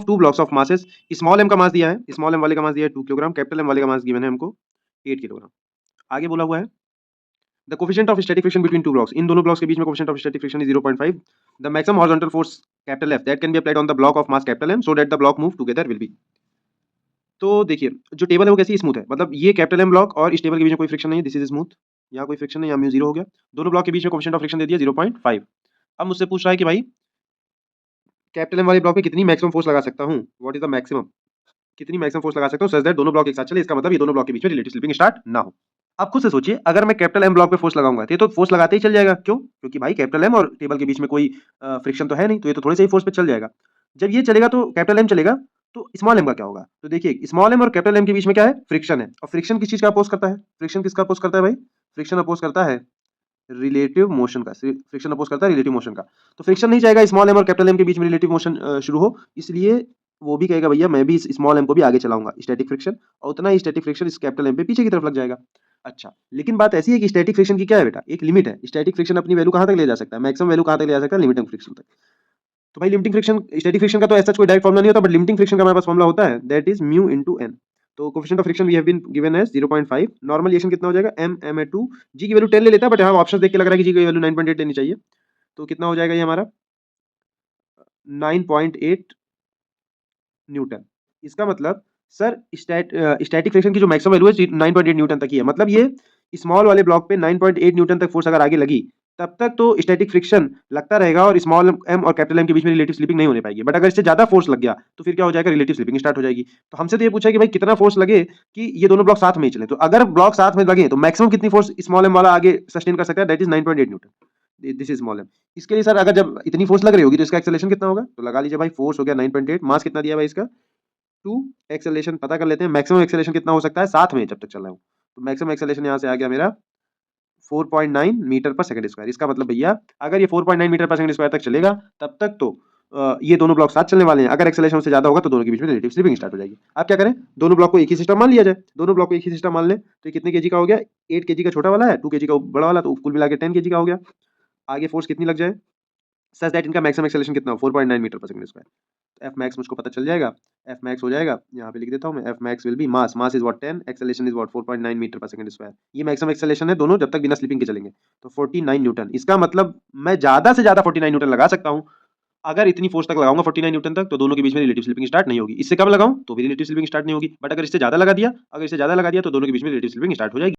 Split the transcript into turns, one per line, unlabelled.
Two blocks of masses, small m का मास दिया है, स्मॉल m वाले का मास दिया है 2 किलोग्राम, कैपिटल M वाले का मास गिवन है हमको 8 किलोग्राम। आगे बोला हुआ है the coefficient of static friction between two blocks, इन दोनों ब्लॉक्स के बीच में coefficient of static friction is 0.5, the maximum horizontal force capital F that can be applied on the block of mass capital M so that the block move together will be. तो देखिए जो table है वो कैसी smooth है, मतलब ये capital M block और इस टेबल के बीच में कोई फ्रिक्शन नहीं है, दिस इज स्मूथ, यहाँ कोई फ्रिक्शन नहीं, यहाँ म्यू 0 हो गया, दोनों ब्लॉक के बीच में कोफिशिएंट ऑफ फ्रिक्शन दे दिया 0.5। अब मुझसे पूछ रहा है कि भाई कैपिटल M वाले ब्लॉक पे कितनी मैक्सिमम फोर्स लगा सकता हूँ, व्हाट इज द मैक्सिमम, कितनी मैक्सिमम फोर्स लगा सकता हूँ सच दैट दोनों ब्लॉक एक साथ चले, इसका मतलब ये दोनों ब्लॉक के बीच में रिलेटिव स्लिपिंग स्टार्ट ना हो। आप खुद से सोचिए अगर मैं कैपिटल M ब्लॉक पे फोर्स लगाऊंगा तो ये तो फोर्स लगाते ही चल जाएगा, क्यों, क्योंकि भाई कैपिटल M और टेबल के बीच में कोई फ्रिक्शन तो है नहीं, तो ये तो थोड़े से ही फोर्स पे चल जाएगा। जब ये चलेगा तो कैपिटल M चलेगा तो स्मॉल m का क्या होगा, तो देखिए स्मॉल m और कैपिटल M के बीच में क्या है, फ्रिक्शन है, और फ्रिक्शन किस चीज का अपोज करता है, फ्रिक्शन किसका अपोज करता है भाई, फ्रिक्शन अपोज करता है रिलेटिव मोशन का, फ्रिक्शन अपोज करता है रिलेटिव मोशन का, तो फ्रिक्शन नहीं चाहेगा स्मॉल m और कैपिटल M के बीच में रिलेटिव मोशन शुरू हो, इसलिए वो भी कहेगा भैया मैं भी इस स्मॉल m को भी आगे चलाऊंगा स्टैटिक फ्रिक्शन, और उतना ही स्टैटिक फ्रिक्शन इस कैपिटल M पे पीछे की तरफ लग जाएगा। अच्छा लेकिन बात ऐसी है कि स्टैटिक फ्रिक्शन की क्या है बेटा, एक लिमिट है, स्टैटिक फ्रिक्शन अपनी वैल्यू कहां तक ले जा सकता है, मैक्सिमम वैल्यू कहां तक ले जा सकता है, लिमिटिंग फ्रिक्शन तक। तो भाई लिमिटिंग फ्रिक्शन स्टैटिक फ्रिक्शन का तो ऐसा कोई डायरेक्ट फॉर्मूला नहीं होता, बट लिमिटिंग फ्रिक्शन का हमारे पास फॉर्मूला होता है, that is mu into n। तो coefficient of friction we have been given as 0.5, normal reaction कितना हो जाएगा m ma2, g की वैल्यू 10 ले लेता है, बट यहाँ ऑप्शन देख के लग रहा है कि g की वैल्यू 9.8 लेनी चाहिए, तो कितना हो जाएगा ये हमारा 9.8 न्यूटन। इसका मतलब सर स्टैटिक फ्रिक्शन की जो मैक्सिमम वैल्यू है 9.8 न्यूटन तक ही है, मतलब ये स्मॉल वाले ब्लॉक पे 9.8 न्यूटन तक फोर्स अगर आगे लगी तब तक तो स्टैटिक फ्रिक्शन लगता रहेगा और स्मॉल m और कैपिटल M के बीच में रिलेटिव स्लिपिंग नहीं होने पाएगी, बट अगर इससे ज्यादा फोर्स लग गया तो फिर क्या हो जाएगा, रिलेटिव स्लिपिंग स्टार्ट हो जाएगी। तो हमसे तो ये पूछा है कि भाई कितना फोर्स लगे कि ये दोनों ब्लॉक साथ में ही चले, तो अगर ब्लॉक साथ में लगे तो मैक्सिमम कितनी फोर्स स्मॉल m वाला आगे सस्टेन कर सकता है, that is 9.8 Newton, this is small m। इसके लिए सर अगर जब इतनी फोर्स लग रही होगी तो इसका एक्सेलरेशन कितना होगा, तो लगा लीजिए भाई फोर्स हो गया 9.8, मास कितना दिया भाई इसका 2, एक्सेलरेशन पता कर लेते हैं, मैक्सिमम एक्सेलरेशन कितना हो सकता है साथ में जब तक चल रहा हूं, तो मैक्सिमम एक्सेलरेशन यहां से आ गया मेरा 4.9 मीटर पर सेकंड स्क्वायर। इसका मतलब भैया अगर ये 4.9 मीटर पर सेकंड स्क्वायर तक चलेगा तब तक तो ये दोनों ब्लॉक साथ चलने वाले हैं, अगर एक्सेलरेशन से ज्यादा होगा तो दोनों के बीच में रिलेटिव स्लिपिंग स्टार्ट हो जाएगी। आप क्या करें, दोनों ब्लॉक को एक ही सिस्टम मान लिया जाए, दोनों ब्लॉक को एक ही सिस्टम मान ले तो कितने केजी का हो गया, 8 केजी का छोटा वाला है, 2 केजी का बड़ा वाला, तो कुल मिला के 10 केजी का हो गया। आगे फोर्स कितनी लग जाए सच दैट इनका मैक्सिमम एक्सेलरेशन कितना हो 4.9 मीटर पर सेकंड स्क्वायर, तो एफ मैक्स मुझको पता चल जाएगा, एफ मैक्स हो जाएगा यहाँ पे लिख देता हूँ मैं, F max will be mass, mass is what 10, acceleration is what 4.9 metre per second square, ये मैक्सिमम एक्सेलरेशन है दोनों जब तक बिना स्लिपिंग के चलेंगे, तो 49 न्यूटन। इसका मतलब मैं ज्यादा से ज्यादा 49 न्यूटन लगा सकता हूँ, अगर इतनी फोर्स तक लगाऊंगा 49 न्यूटन तक तो दोनों के बीच में रिलेटिव स्लिपिंग स्टार्ट नहीं होगी, इससे कम लगाऊं तो भी रिलेटिव स्लिपिंग स्टार्ट नहीं होगी, बट अगर इससे ज्यादा लगा दिया तो दोनों के बीच में रिलेटिव स्लिपिंग स्टार्ट हो जाएगी।